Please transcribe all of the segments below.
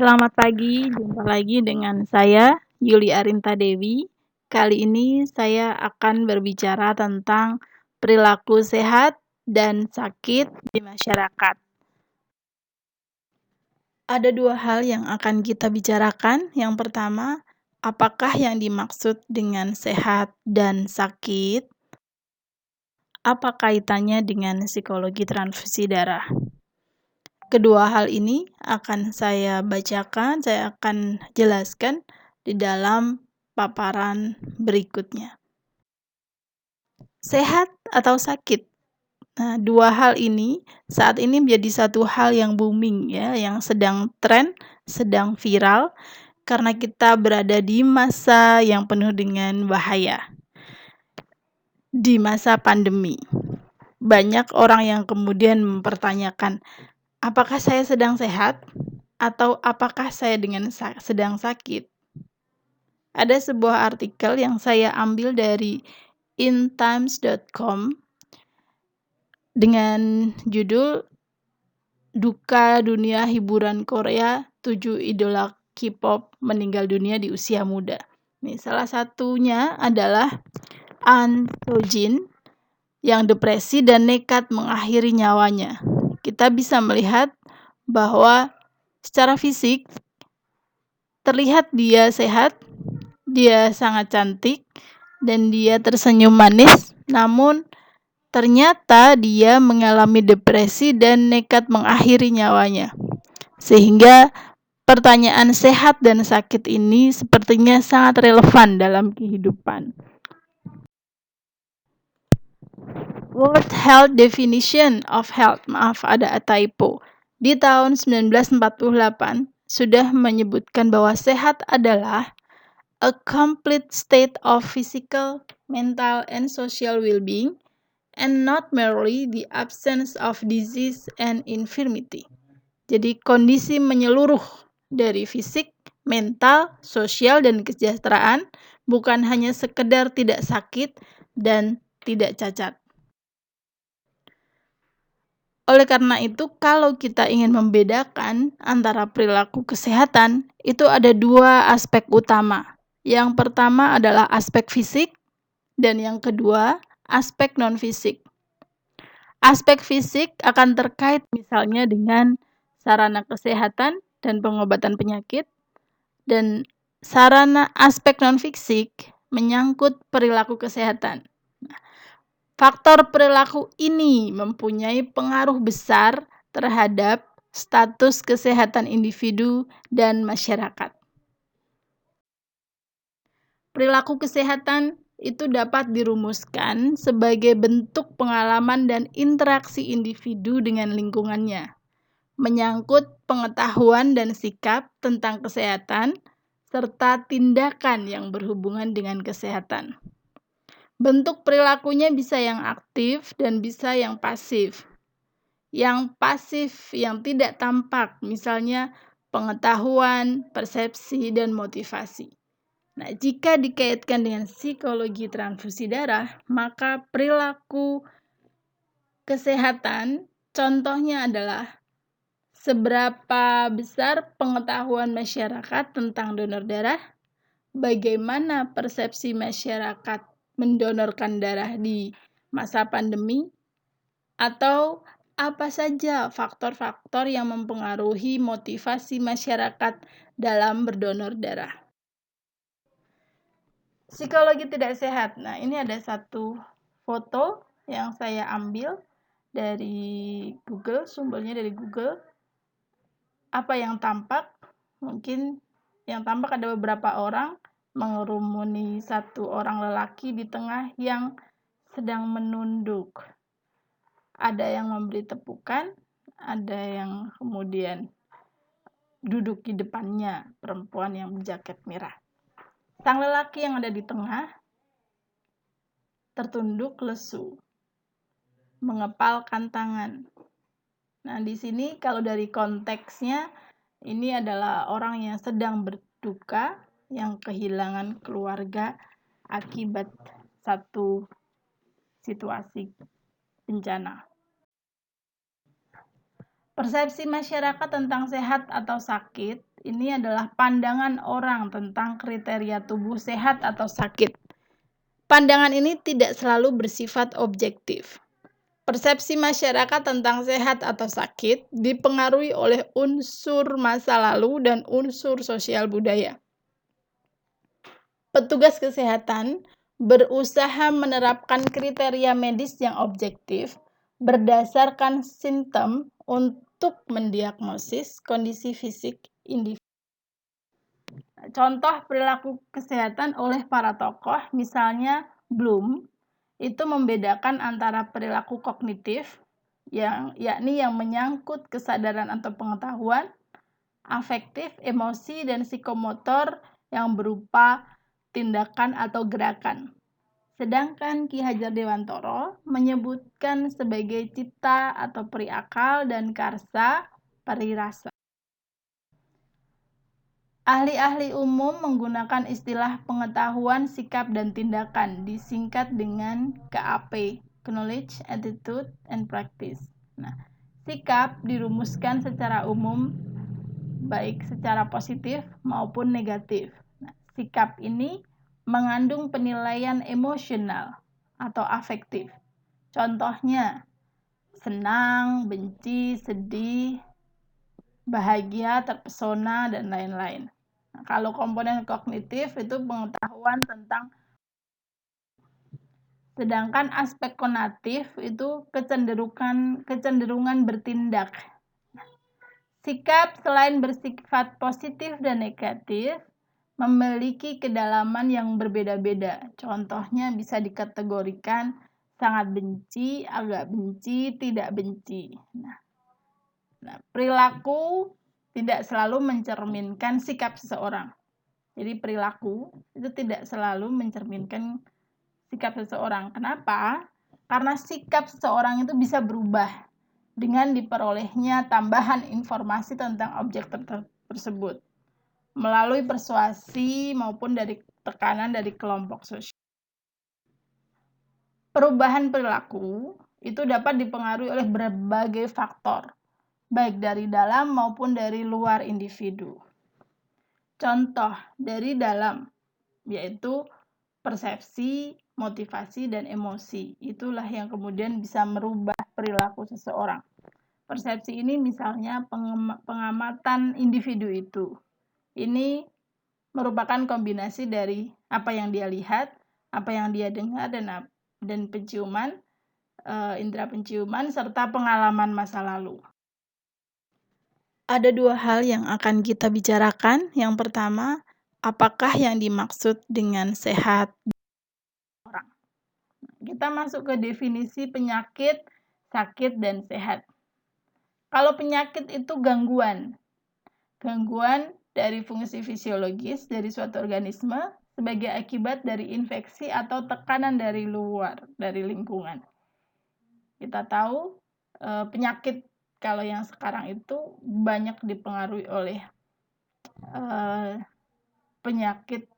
Selamat pagi, jumpa lagi dengan saya, Yuli Arinta Dewi. Kali ini saya akan berbicara tentang perilaku sehat dan sakit di masyarakat. Ada dua hal yang akan kita bicarakan. Yang pertama, apakah yang dimaksud dengan sehat dan sakit? Apa kaitannya dengan psikologi transfusi darah? Kedua hal ini akan saya bacakan, saya akan jelaskan di dalam paparan berikutnya. Sehat atau sakit? Nah, dua hal ini saat ini menjadi satu hal yang booming ya, yang sedang tren, sedang viral karena kita berada di masa yang penuh dengan bahaya. Di masa pandemi. Banyak orang yang kemudian mempertanyakan, apakah saya sedang sehat atau apakah saya sedang sakit? Ada sebuah artikel yang saya ambil dari intimes.com dengan judul Duka Dunia Hiburan Korea, 7 idola K-pop meninggal dunia di usia muda. Nih, salah satunya adalah An Sojin yang depresi dan nekat mengakhiri nyawanya. Kita bisa melihat bahwa secara fisik terlihat dia sehat, dia sangat cantik, dan dia tersenyum manis, namun ternyata dia mengalami depresi dan nekat mengakhiri nyawanya. Sehingga pertanyaan sehat dan sakit ini sepertinya sangat relevan dalam kehidupan. World Health Definition of Health, ada typo. Di tahun 1948 sudah menyebutkan bahwa sehat adalah a complete state of physical, mental, and social well-being, and not merely the absence of disease and infirmity. Jadi kondisi menyeluruh dari fisik, mental, sosial, dan kesejahteraan, bukan hanya sekedar tidak sakit dan tidak cacat. Oleh karena itu, kalau kita ingin membedakan antara perilaku kesehatan, itu ada dua aspek utama. Yang pertama adalah aspek fisik, dan yang kedua, aspek non-fisik. Aspek fisik akan terkait misalnya dengan sarana kesehatan dan pengobatan penyakit, dan sarana aspek non-fisik menyangkut perilaku kesehatan. Faktor perilaku ini mempunyai pengaruh besar terhadap status kesehatan individu dan masyarakat. Perilaku kesehatan itu dapat dirumuskan sebagai bentuk pengalaman dan interaksi individu dengan lingkungannya, menyangkut pengetahuan dan sikap tentang kesehatan, serta tindakan yang berhubungan dengan kesehatan. Bentuk perilakunya bisa yang aktif dan bisa yang pasif. Yang pasif yang tidak tampak, misalnya pengetahuan, persepsi, dan motivasi. Nah, jika dikaitkan dengan psikologi transfusi darah, maka perilaku kesehatan contohnya adalah seberapa besar pengetahuan masyarakat tentang donor darah, bagaimana persepsi masyarakat mendonorkan darah di masa pandemi, atau apa saja faktor-faktor yang mempengaruhi motivasi masyarakat dalam berdonor darah. Psikologi tidak sehat. Nah, ini ada satu foto yang saya ambil dari Google, sumbernya dari Google. Apa yang tampak? Mungkin yang tampak ada beberapa orang mengerumuni satu orang lelaki di tengah yang sedang menunduk. Ada yang memberi tepukan, ada yang kemudian duduk di depannya, perempuan yang berjaket merah. Sang lelaki yang ada di tengah tertunduk lesu, mengepalkan tangan. Nah, di sini kalau dari konteksnya, ini adalah orang yang sedang berduka, yang kehilangan keluarga akibat satu situasi bencana. Persepsi masyarakat tentang sehat atau sakit ini adalah pandangan orang tentang kriteria tubuh sehat atau sakit. Pandangan ini tidak selalu bersifat objektif. Persepsi masyarakat tentang sehat atau sakit dipengaruhi oleh unsur masa lalu dan unsur sosial budaya. Petugas kesehatan berusaha menerapkan kriteria medis yang objektif berdasarkan simptom untuk mendiagnosis kondisi fisik individu. Contoh perilaku kesehatan oleh para tokoh, misalnya Bloom, itu membedakan antara perilaku kognitif, yakni yang menyangkut kesadaran atau pengetahuan, afektif, emosi, dan psikomotor yang berupa tindakan atau gerakan. Sedangkan Ki Hajar Dewantara menyebutkan sebagai cipta atau peri akal dan karsa peri rasa. Ahli-ahli umum menggunakan istilah pengetahuan, sikap, dan tindakan, disingkat dengan KAP, Knowledge, Attitude, and Practice. Nah, sikap dirumuskan secara umum, baik secara positif maupun negatif. Nah, sikap ini mengandung penilaian emosional atau afektif. Contohnya, senang, benci, sedih, bahagia, terpesona, dan lain-lain. Nah, kalau komponen kognitif itu pengetahuan tentang, sedangkan aspek konatif itu kecenderungan bertindak. Sikap selain bersifat positif dan negatif, memiliki kedalaman yang berbeda-beda. Contohnya bisa dikategorikan sangat benci, agak benci, tidak benci. Nah, perilaku tidak selalu mencerminkan sikap seseorang. Jadi perilaku itu tidak selalu mencerminkan sikap seseorang. Kenapa? Karena sikap seseorang itu bisa berubah dengan diperolehnya tambahan informasi tentang objek tersebut melalui persuasi maupun dari tekanan dari kelompok sosial. Perubahan perilaku itu dapat dipengaruhi oleh berbagai faktor, baik dari dalam maupun dari luar individu. Contoh dari dalam yaitu persepsi, motivasi, dan emosi. Itulah yang kemudian bisa merubah perilaku seseorang. Persepsi ini misalnya pengamatan individu itu. Ini merupakan kombinasi dari apa yang dia lihat, apa yang dia dengar, dan penciuman, indera penciuman, serta pengalaman masa lalu. Ada dua hal yang akan kita bicarakan. Yang pertama, apakah yang dimaksud dengan sehat orang? Kita masuk ke definisi penyakit, sakit, dan sehat. Kalau penyakit itu gangguan dari fungsi fisiologis dari suatu organisme sebagai akibat dari infeksi atau tekanan dari luar, dari lingkungan. Kita tahu penyakit kalau yang sekarang itu banyak dipengaruhi oleh penyakit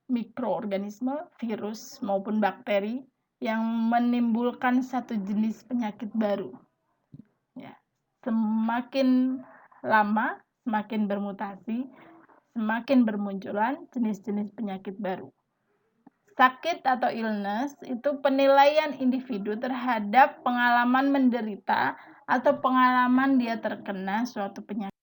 mikroorganisme, virus maupun bakteri yang menimbulkan satu jenis penyakit baru. Ya. Semakin lama, semakin bermutasi, semakin bermunculan jenis-jenis penyakit baru. Sakit atau illness itu penilaian individu terhadap pengalaman menderita atau pengalaman dia terkena suatu penyakit.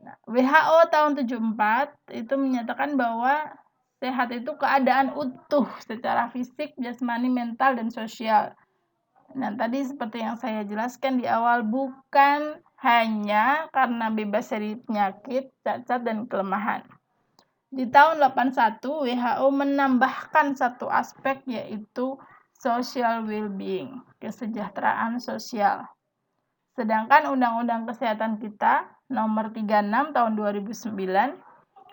Nah, WHO tahun 74 itu menyatakan bahwa sehat itu keadaan utuh secara fisik, jasmani, mental, dan sosial. Nah, tadi seperti yang saya jelaskan di awal, bukan hanya karena bebas dari penyakit, cacat, dan kelemahan. Di tahun 81, WHO menambahkan satu aspek yaitu social well-being, kesejahteraan sosial. Sedangkan Undang-Undang Kesehatan kita nomor 36 tahun 2009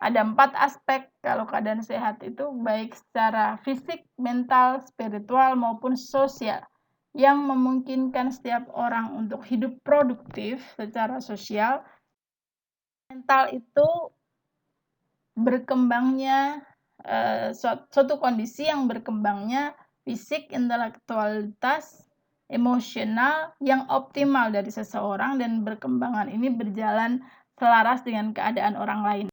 ada 4 aspek kalau keadaan sehat itu baik secara fisik, mental, spiritual maupun sosial yang memungkinkan setiap orang untuk hidup produktif secara sosial. Mental itu berkembangnya suatu kondisi yang berkembangnya fisik, intelektualitas, emosional yang optimal dari seseorang, dan berkembangan ini berjalan selaras dengan keadaan orang lain.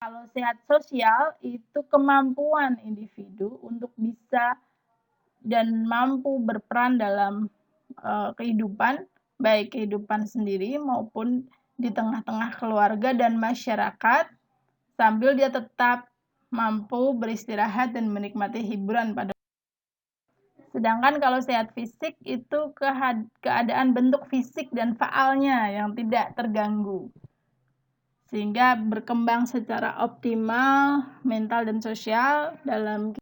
Kalau sehat sosial itu kemampuan individu untuk bisa dan mampu berperan dalam kehidupan, baik kehidupan sendiri maupun di tengah-tengah keluarga dan masyarakat, sambil dia tetap mampu beristirahat dan menikmati hiburan pada. Sedangkan kalau sehat fisik itu keadaan bentuk fisik dan faalnya yang tidak terganggu, sehingga berkembang secara optimal mental dan sosial dalam.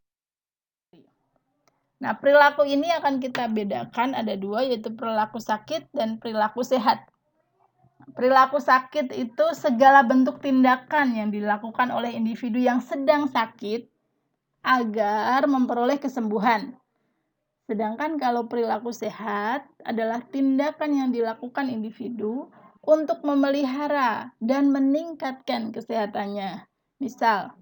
Nah, perilaku ini akan kita bedakan ada dua, yaitu perilaku sakit dan perilaku sehat. Perilaku sakit itu segala bentuk tindakan yang dilakukan oleh individu yang sedang sakit agar memperoleh kesembuhan. Sedangkan kalau perilaku sehat adalah tindakan yang dilakukan individu untuk memelihara dan meningkatkan kesehatannya. Misal,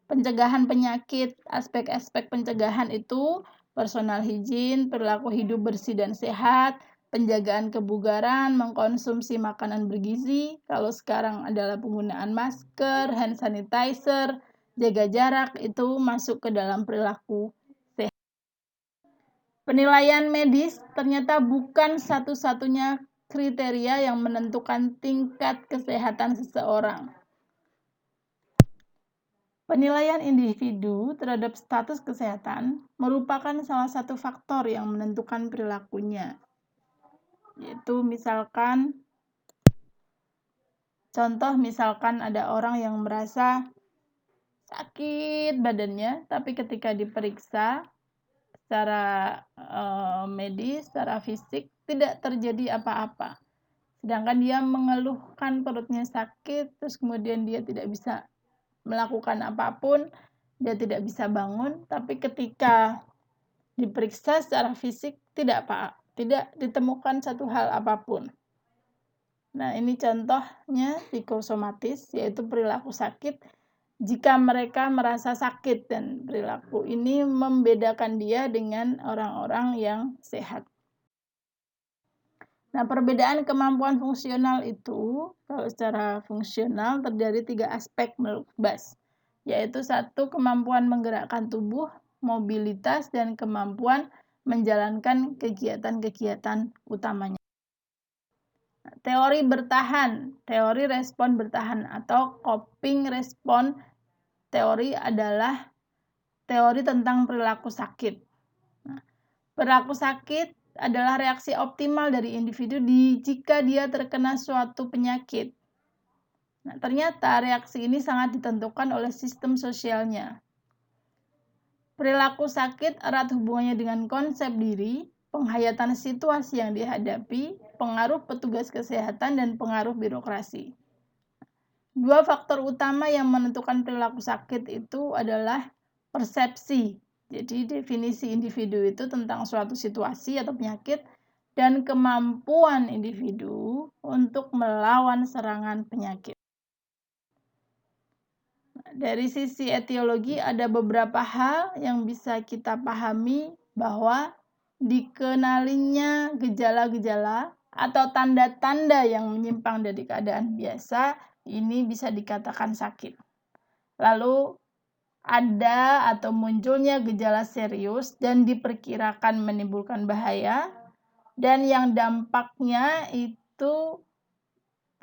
pencegahan penyakit, aspek-aspek pencegahan itu personal hygiene, perilaku hidup bersih dan sehat, penjagaan kebugaran, mengkonsumsi makanan bergizi, kalau sekarang adalah penggunaan masker, hand sanitizer, jaga jarak, itu masuk ke dalam perilaku sehat. Penilaian medis ternyata bukan satu-satunya kriteria yang menentukan tingkat kesehatan seseorang. Penilaian individu terhadap status kesehatan merupakan salah satu faktor yang menentukan perilakunya. Yaitu misalkan ada orang yang merasa sakit badannya, tapi ketika diperiksa secara medis, secara fisik tidak terjadi apa-apa. Sedangkan dia mengeluhkan perutnya sakit, terus kemudian dia tidak bisa melakukan apapun, dia tidak bisa bangun, tapi ketika diperiksa secara fisik tidak ditemukan satu hal apapun. Nah, ini contohnya psikosomatis, yaitu perilaku sakit jika mereka merasa sakit, dan perilaku ini membedakan dia dengan orang-orang yang sehat. Nah, perbedaan kemampuan fungsional itu, kalau secara fungsional terdiri 3 aspek menurut Bas, yaitu 1, kemampuan menggerakkan tubuh, mobilitas, dan kemampuan menjalankan kegiatan-kegiatan utamanya. Teori bertahan, teori respon bertahan atau coping response teori adalah teori tentang perilaku sakit. Nah, perilaku sakit adalah reaksi optimal dari individu jika dia terkena suatu penyakit. Nah, ternyata reaksi ini sangat ditentukan oleh sistem sosialnya. Perilaku sakit erat hubungannya dengan konsep diri, penghayatan situasi yang dihadapi, pengaruh petugas kesehatan, dan pengaruh birokrasi. 2 faktor utama yang menentukan perilaku sakit itu adalah persepsi. Jadi definisi individu itu tentang suatu situasi atau penyakit, dan kemampuan individu untuk melawan serangan penyakit. Dari sisi etiologi ada beberapa hal yang bisa kita pahami bahwa dikenalinya gejala-gejala atau tanda-tanda yang menyimpang dari keadaan biasa ini bisa dikatakan sakit. Lalu ada atau munculnya gejala serius dan diperkirakan menimbulkan bahaya, dan yang dampaknya itu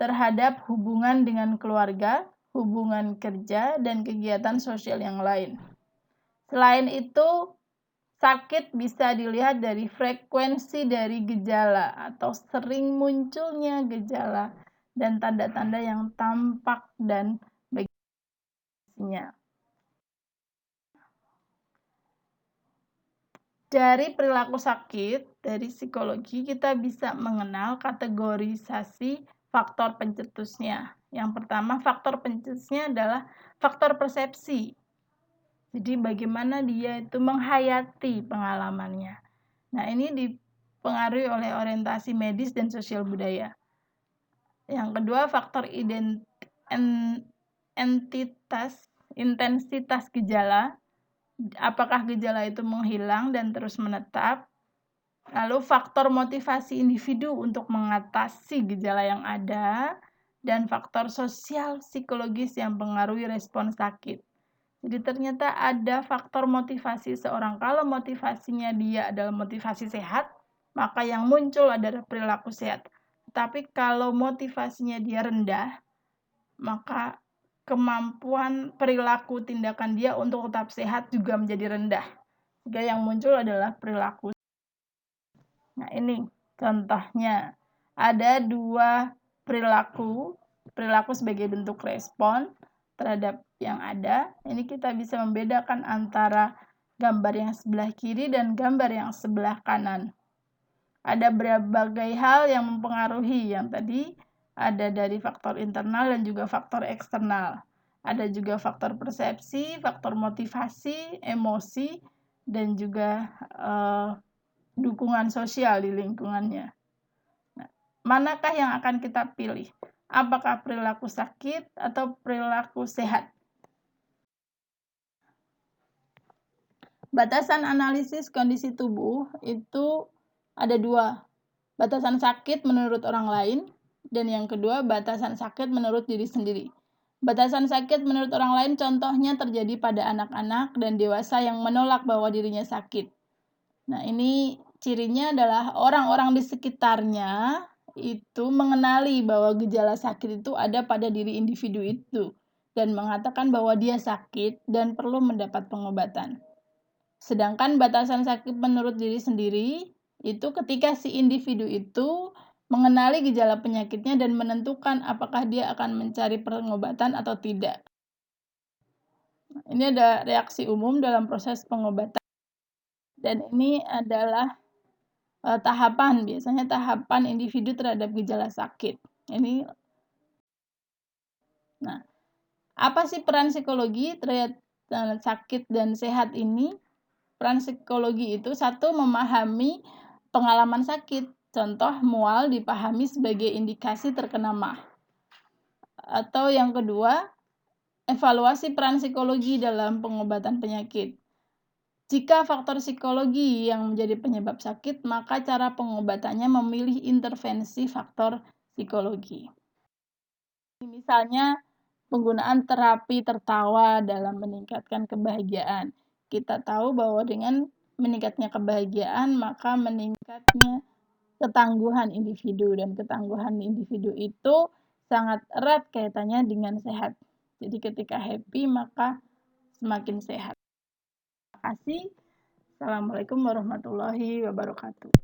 terhadap hubungan dengan keluarga, hubungan kerja, dan kegiatan sosial yang lain. Selain itu, sakit bisa dilihat dari frekuensi dari gejala atau sering munculnya gejala dan tanda-tanda yang tampak dan bagiannya. Dari perilaku sakit, dari psikologi kita bisa mengenal kategorisasi faktor pencetusnya. Yang pertama, faktor pencetusnya adalah faktor persepsi. Jadi bagaimana dia itu menghayati pengalamannya. Nah, ini dipengaruhi oleh orientasi medis dan sosial budaya. Yang kedua, faktor intensitas gejala. Apakah gejala itu menghilang dan terus menetap? Lalu faktor motivasi individu untuk mengatasi gejala yang ada, dan faktor sosial psikologis yang mempengaruhi respon sakit. Jadi ternyata ada faktor motivasi seorang. Kalau motivasinya dia adalah motivasi sehat, maka yang muncul adalah perilaku sehat. Tapi kalau motivasinya dia rendah, maka kemampuan perilaku tindakan dia untuk tetap sehat juga menjadi rendah. Sehingga yang muncul adalah perilaku. Nah, ini contohnya. Ada dua perilaku sebagai bentuk respon terhadap yang ada. Ini kita bisa membedakan antara gambar yang sebelah kiri dan gambar yang sebelah kanan. Ada berbagai hal yang mempengaruhi, yang tadi ada dari faktor internal dan juga faktor eksternal. Ada juga faktor persepsi, faktor motivasi, emosi, dan juga dukungan sosial di lingkungannya. Nah, manakah yang akan kita pilih? Apakah perilaku sakit atau perilaku sehat? Batasan analisis kondisi tubuh itu ada dua. Batasan sakit menurut orang lain, dan yang kedua batasan sakit menurut diri sendiri. Batasan sakit menurut orang lain contohnya terjadi pada anak-anak dan dewasa yang menolak bahwa dirinya sakit. Nah, ini cirinya adalah orang-orang di sekitarnya itu mengenali bahwa gejala sakit itu ada pada diri individu itu dan mengatakan bahwa dia sakit dan perlu mendapat pengobatan. Sedangkan batasan sakit menurut diri sendiri itu ketika si individu itu mengenali gejala penyakitnya dan menentukan apakah dia akan mencari pengobatan atau tidak. Ini ada reaksi umum dalam proses pengobatan. Dan ini adalah biasanya tahapan individu terhadap gejala sakit. Nah, apa sih peran psikologi terhadap sakit dan sehat ini? Peran psikologi itu satu, memahami pengalaman sakit. Contoh, mual dipahami sebagai indikasi terkena MAH. Atau yang kedua, evaluasi peran psikologi dalam pengobatan penyakit. Jika faktor psikologi yang menjadi penyebab sakit, maka cara pengobatannya memilih intervensi faktor psikologi. Misalnya, penggunaan terapi tertawa dalam meningkatkan kebahagiaan. Kita tahu bahwa dengan meningkatnya kebahagiaan, maka meningkatnya ketangguhan individu, dan ketangguhan individu itu sangat erat kaitannya dengan sehat. Jadi ketika happy, maka semakin sehat. Terima kasih. Assalamualaikum warahmatullahi wabarakatuh.